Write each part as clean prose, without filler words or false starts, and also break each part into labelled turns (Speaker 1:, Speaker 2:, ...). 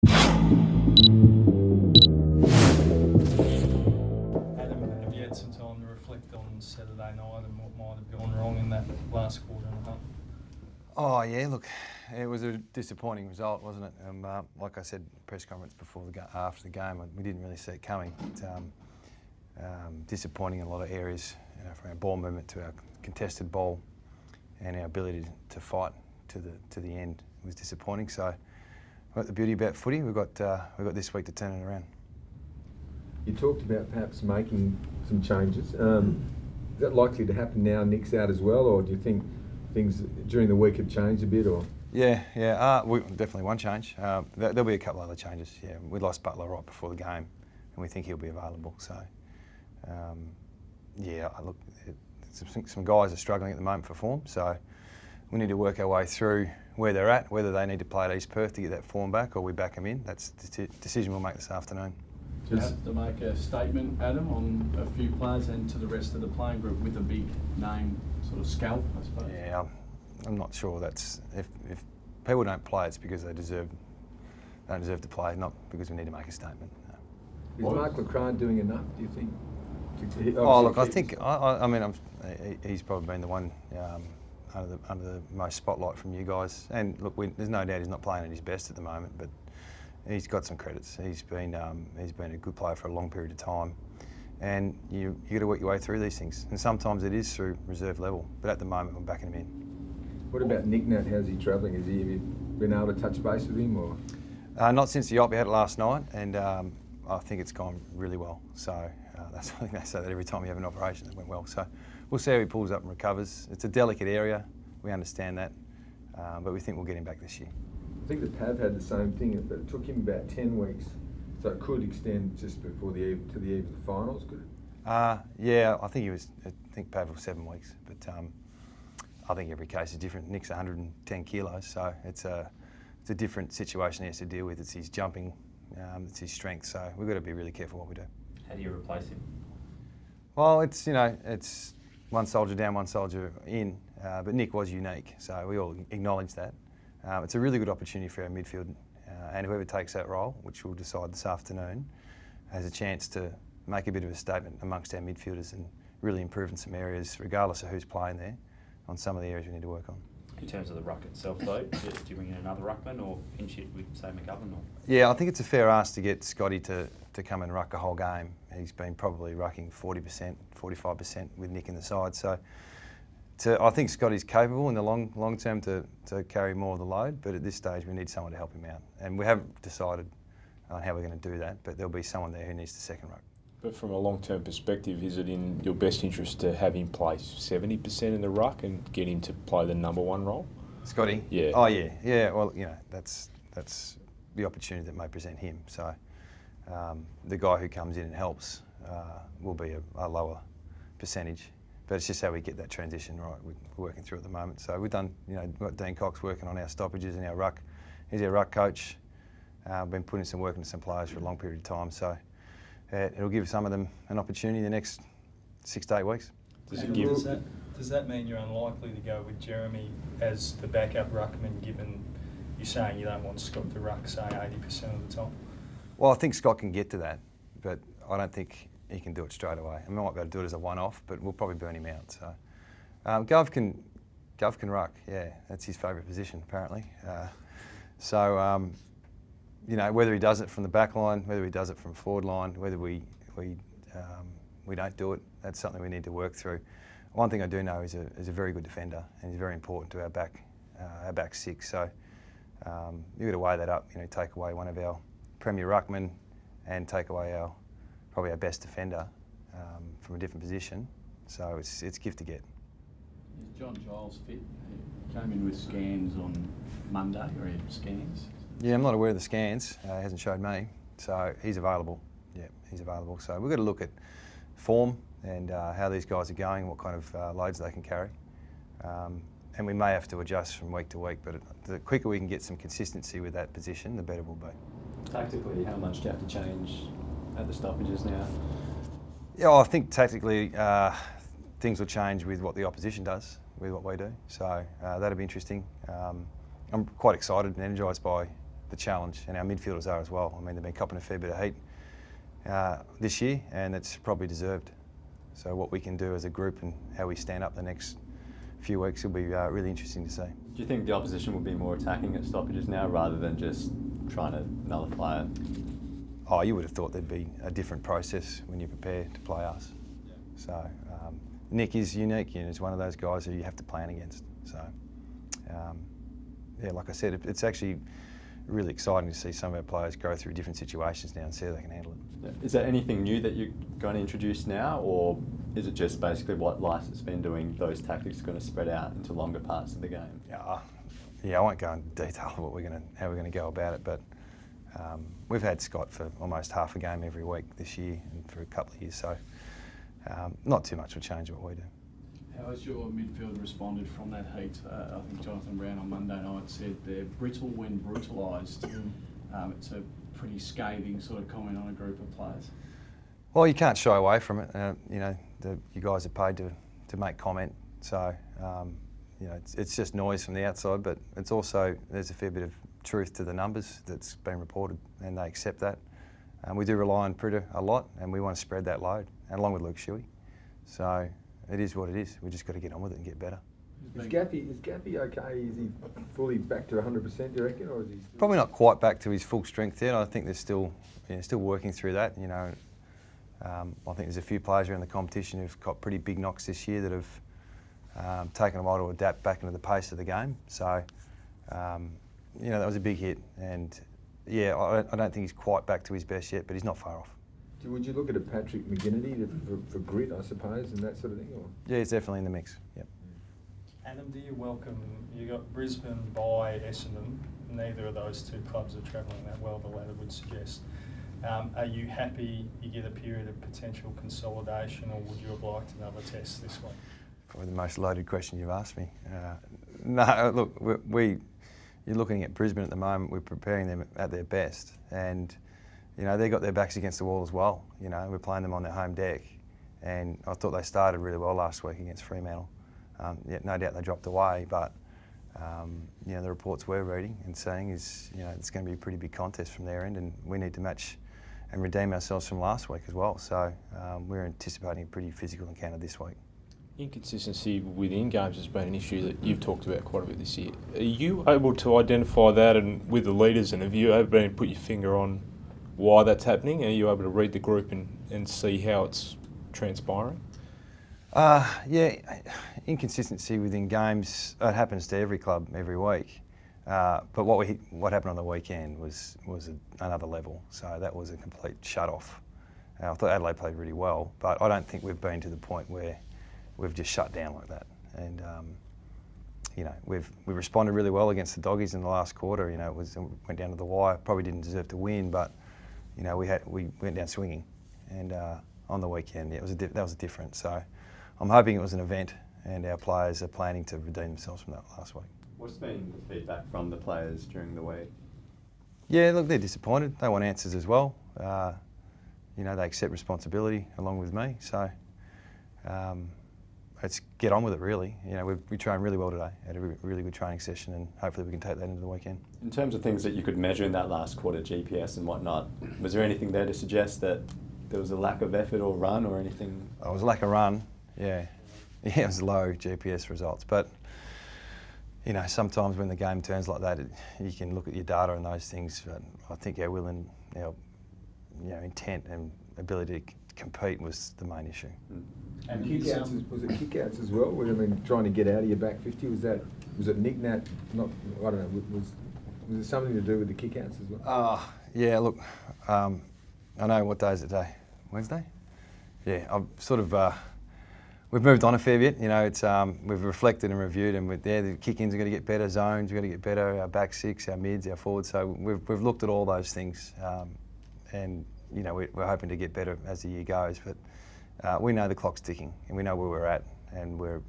Speaker 1: Adam, have you had some time to reflect on Saturday night and what might have gone wrong in that last quarter and a half?
Speaker 2: Oh yeah, look, it was a disappointing result, wasn't it? Like I said, press conference before after the game, we didn't really see it coming. Disappointing in a lot of areas, from our ball movement to our contested ball, and our ability to fight to the end was disappointing. So, the beauty about footy, we've got this week to turn it around.
Speaker 3: You talked about perhaps making some changes. Is that likely to happen now Nick's out as well, or do you think things during the week have changed a bit? Or
Speaker 2: Definitely one change. There'll be a couple other changes. Yeah, we lost Butler right before the game, and we think he'll be available. So, some guys are struggling at the moment for form. So, we need to work our way through where they're at, whether they need to play at East Perth to get that form back, or we back them in. That's the decision we'll make this afternoon.
Speaker 4: Do you have to make a statement, Adam, on a few players and to the rest of the playing group with a big name sort of scalp, I suppose?
Speaker 2: Yeah, I'm not sure that's if people don't play, it's because they don't deserve to play, not because we need to make a statement. No.
Speaker 3: Is Mark LeCran doing enough, do you think?
Speaker 2: He's probably been the one under the most spotlight from you guys. And look, there's no doubt he's not playing at his best at the moment, but he's got some credits. He's been a good player for a long period of time, and you got to work your way through these things. And sometimes it is through reserve level, but at the moment we're backing him in.
Speaker 3: What about Nick Nat? How's he travelling? Have you been able to touch base with him, or?
Speaker 2: Not since the op. We had it last night, and I think it's gone really well. So I think they say that every time you have an operation, it went well. So we'll see how he pulls up and recovers. It's a delicate area. We understand that, but we think we'll get him back this year.
Speaker 3: I think the Pav had the same thing, but it took him about 10 weeks, so it could extend just before the eve of the finals, could it?
Speaker 2: Yeah, I think Pav was 7 weeks, but I think every case is different. Nick's 110 kilos, so it's a different situation he has to deal with. It's his jumping, it's his strength, so we've got to be really careful what we do.
Speaker 5: How do you replace him?
Speaker 2: Well, it's one soldier down, one soldier in, but Nick was unique, so we all acknowledge that. It's a really good opportunity for our midfield, and whoever takes that role, which we'll decide this afternoon, has a chance to make a bit of a statement amongst our midfielders and really improve in some areas, regardless of who's playing there, on some of the areas we need to work on.
Speaker 5: In terms of the ruck itself, though, do you bring in another ruckman or pinch it with, say, McGovern? Or?
Speaker 2: Yeah, I think it's a fair ask to get Scotty to come and ruck a whole game. He's been probably rucking 40%, 45% with Nick in the side. So I think Scotty's capable in the long term to carry more of the load, but at this stage we need someone to help him out. And we haven't decided on how we're going to do that, but there'll be someone there who needs the second ruck.
Speaker 6: But from a long-term perspective, is it in your best interest to have him play 70% in the ruck and get him to play the number one role?
Speaker 2: Scotty?
Speaker 6: Yeah.
Speaker 2: Oh yeah, yeah. Well, that's the opportunity that may present him. So the guy who comes in and helps will be a lower percentage. But it's just how we get that transition right. We're working through at the moment. So we've done, we've got Dean Cox working on our stoppages and our ruck. He's our ruck coach. Been putting some work into some players for a long period of time. So it'll give some of them an opportunity in the next 6 to 8 weeks.
Speaker 1: Does that mean you're unlikely to go with Jeremy as the backup ruckman, given you're saying you don't want Scott to ruck, say, 80% of the time?
Speaker 2: Well, I think Scott can get to that, but I don't think he can do it straight away. I might be able to do it as a one-off, but we'll probably burn him out. So Gov can ruck. Yeah, that's his favourite position apparently. Whether he does it from the back line, whether he does it from forward line, whether we don't do it, that's something we need to work through. One thing I do know is a very good defender, and he's very important to our back six. So you've got to weigh that up. Take away one of our premier ruckmen and take away probably our best defender from a different position. So it's gift to get.
Speaker 4: Is John Giles fit? He came in with scans on Monday, or he had scans?
Speaker 2: Yeah, I'm not aware of the scans. He hasn't showed me. So he's available. Yeah, he's available. So we've got to look at form and how these guys are going, what kind of loads they can carry. And we may have to adjust from week to week, but the quicker we can get some consistency with that position, the better it will be.
Speaker 7: Tactically, how much do you have to change at the stoppages now?
Speaker 2: Yeah, well, I think tactically things will change with what the opposition does, with what we do. So that'll be interesting. I'm quite excited and energised by the challenge, and our midfielders are as well. I mean, they've been copping a fair bit of heat this year, and it's probably deserved. So what we can do as a group and how we stand up the next few weeks will be really interesting to see.
Speaker 7: Do you think the opposition will be more attacking at stoppages now rather than just trying to nullify it?
Speaker 2: Oh, you would have thought there'd be a different process when you prepare to play us.
Speaker 4: Yeah.
Speaker 2: So Nick is unique, and he's one of those guys who you have to plan against. So yeah, like I said, it's actually really exciting to see some of our players go through different situations now and see how they can handle it.
Speaker 7: Yeah. Is there anything new that you're going to introduce now, or is it just basically what Lycett's been doing, those tactics are going to spread out into longer parts of the game?
Speaker 2: Yeah, I won't go into detail of how we're going to go about it, but we've had Scott for almost half a game every week this year and for a couple of years, so not too much will change what we do.
Speaker 4: How has your midfield responded from that heat? I think Jonathan Brown on Monday night said they're brittle when brutalised. It's a pretty scathing sort of comment on a group of players.
Speaker 2: Well, you can't shy away from it. You know, you guys are paid to make comment, so you know, it's just noise from the outside, but it's also, there's a fair bit of truth to the numbers that's been reported, and they accept that. We do rely on Pritter a lot, and we want to spread that load, and along with Luke Shuey. So it is what it is. We just got to get on with it and get better.
Speaker 3: Is Gaffy okay? Is he fully back to 100%, do you reckon, or is he still...
Speaker 2: Probably not quite back to his full strength yet. I think there's still working through that. You know, I think there's a few players around the competition who've got pretty big knocks this year that have taken a while to adapt back into the pace of the game. So, you know, that was a big hit, and yeah, I don't think he's quite back to his best yet, but he's not far off.
Speaker 3: Would you look at a Patrick McGinnity for grit, I suppose, and that sort of thing? Or?
Speaker 2: Yeah, he's definitely in the mix. Yep.
Speaker 1: Adam, do you welcome, you got Brisbane by Essendon, neither of those two clubs are travelling that well, the ladder would suggest. Are you happy you get a period of potential consolidation, or would you have liked another test this week?
Speaker 2: Probably the most loaded question you've asked me. No, look, you're looking at Brisbane at the moment, we're preparing them at their best, and you know, they got their backs against the wall as well. You know, we're playing them on their home deck, and I thought they started really well last week against Fremantle. Yeah, no doubt they dropped away, but you know, the reports we're reading and seeing is, you know, it's going to be a pretty big contest from their end, and we need to match and redeem ourselves from last week as well. So we're anticipating a pretty physical encounter this week.
Speaker 6: Inconsistency within games has been an issue that you've talked about quite a bit this year. Are you able to identify that, and with the leaders, and have you able to put your finger on why that's happening? Are you able to read the group and see how it's transpiring?
Speaker 2: Yeah, inconsistency within games, it happens to every club every week. But what happened on the weekend was another level. So that was a complete shut-off. I thought Adelaide played really well, but I don't think we've been to the point where we've just shut down like that. And you know, we responded really well against the Doggies in the last quarter. You know, it went down to the wire. Probably didn't deserve to win, but you know, we went down swinging. And on the weekend, yeah, that was different. So I'm hoping it was an event, and our players are planning to redeem themselves from that last week.
Speaker 7: What's been the feedback from the players during the week?
Speaker 2: Yeah, look, they're disappointed. They want answers as well. You know, they accept responsibility along with me. So let's get on with it, really. You know, we trained really well today, had a really good training session, and hopefully we can take that into the weekend.
Speaker 7: In terms of things that you could measure in that last quarter, GPS and whatnot, was there anything there to suggest that there was a lack of effort or run or anything?
Speaker 2: It was a lack of run, yeah. Yeah, it was low GPS results. But, you know, sometimes when the game turns like that, you can look at your data and those things. But I think our will and our intent and ability to compete was the main issue.
Speaker 3: And kickouts, was it kickouts as well? I mean, trying to get out of your back 50, was it knick-knack? Not, I don't know. Was it something to do with the kickouts as well?
Speaker 2: Yeah. Look, I know what day is it today. Wednesday. Yeah, I've sort of we've moved on a fair bit. You know, it's we've reflected and reviewed, and the kick-ins are going to get better. Zones, we're going to get better. Our back six, our mids, our forwards. So we've looked at all those things, and you know, we're hoping to get better as the year goes. But we know the clock's ticking, and we know where we're at, and we're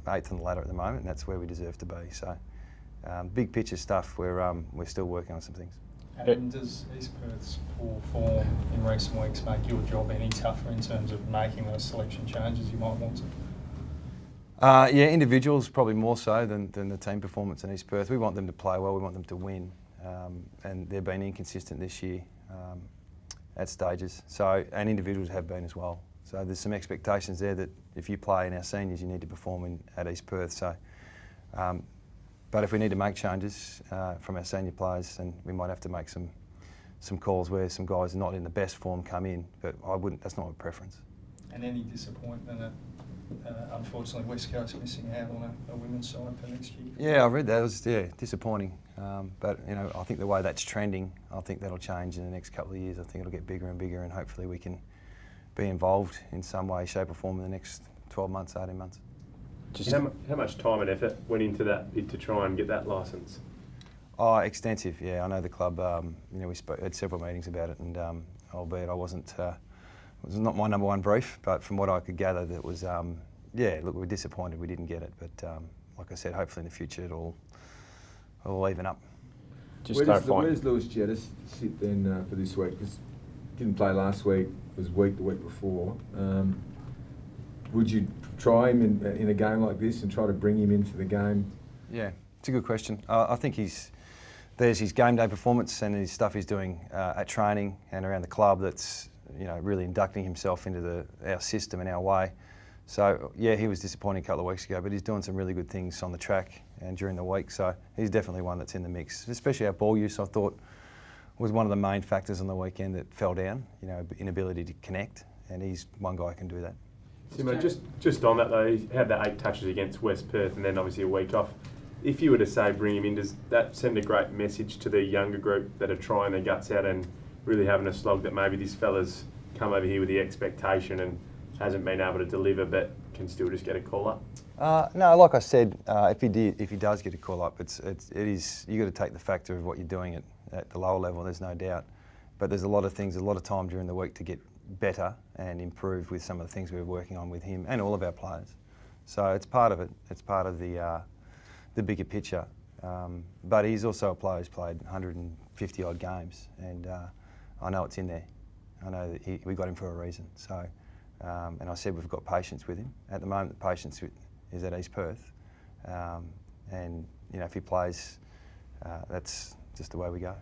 Speaker 2: 8th on the ladder at the moment, and that's where we deserve to be. So big picture stuff. We're still working on some things.
Speaker 1: And does East Perth's poor form in recent weeks make your job any tougher in terms of making those selection changes you might want to?
Speaker 2: Yeah, individuals probably more so than the team performance in East Perth. We want them to play well, we want them to win. and they've been inconsistent this year at stages. So, and individuals have been as well. So there's some expectations there that if you play in our seniors, you need to perform at East Perth. So, but if we need to make changes from our senior players, then we might have to make some calls where some guys not in the best form come in. But I wouldn't. That's not my preference.
Speaker 1: And any disappointment at, unfortunately, West Coast missing out on a women's side for next year?
Speaker 2: Yeah, I read that. It was disappointing. But you know, I think the way that's trending, I think that'll change in the next couple of years. I think it'll get bigger and bigger, and hopefully we can be involved in some way, shape or form in the next 12 months, 18 months.
Speaker 6: Just
Speaker 8: How much time and effort went into that bid to try and get that licence?
Speaker 2: Oh, extensive. Yeah, I know the club. You know, we had several meetings about it, and albeit I wasn't. It was not my number one brief, but from what I could gather, that was. Yeah, look, we're disappointed we didn't get it, but like I said, hopefully in the future it'll even up.
Speaker 6: just
Speaker 3: Where
Speaker 6: clarifying.
Speaker 3: does Lewis Jettis sit then for this week? Because didn't play last week, was weak the week before. Would you try him in a game like this and try to bring him into the game?
Speaker 2: Yeah, it's a good question. I think there's his game day performance and his stuff he's doing at training and around the club that's really inducting himself into our system and our way. So yeah, he was disappointing a couple of weeks ago, but he's doing some really good things on the track and during the week. So he's definitely one that's in the mix. Especially our ball use, I thought, was one of the main factors on the weekend that fell down. Inability to connect, and he's one guy who can do that.
Speaker 8: Simo, just on that though, he had the 8 touches against West Perth and then obviously a week off. If you were to say bring him in, does that send a great message to the younger group that are trying their guts out and really having a slog that maybe this fella's come over here with the expectation and hasn't been able to deliver but can still just get a call up?
Speaker 2: No, like I said, if he does get a call up, it is you got to take the factor of what you're doing at the lower level. There's no doubt, but there's a lot of time during the week to get better and improve with some of the things we're working on with him and all of our players. So it's part of it. It's part of the bigger picture. But he's also a player who's played 150 odd games, and I know it's in there. I know that we got him for a reason. So, and I said we've got patience with him. At the moment, the patience is at East Perth, and if he plays, that's just the way we go.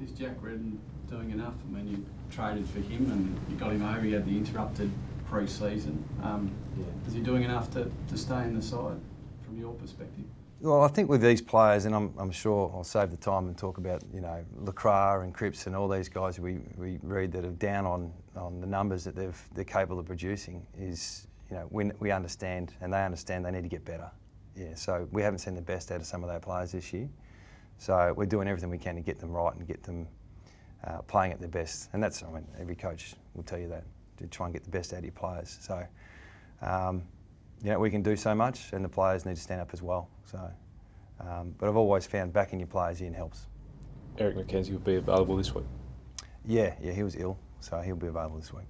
Speaker 4: Is Jack Redden doing enough? I mean, you traded for him and you got him over. He had the interrupted pre-season. Is he doing enough to stay in the side from your perspective?
Speaker 2: Well, I think with these players, and I'm sure I'll save the time and talk about Lacroix and Cripps and all these guys we read that are down on the numbers that they're capable of producing. Is we understand and they understand they need to get better. Yeah, so we haven't seen the best out of some of their players this year. So we're doing everything we can to get them right and get them playing at their best. And that's, every coach will tell you that, to try and get the best out of your players. So, we can do so much and the players need to stand up as well. So, but I've always found backing your players in helps.
Speaker 6: Eric McKenzie will be available this week.
Speaker 2: Yeah, he was ill, so he'll be available this week.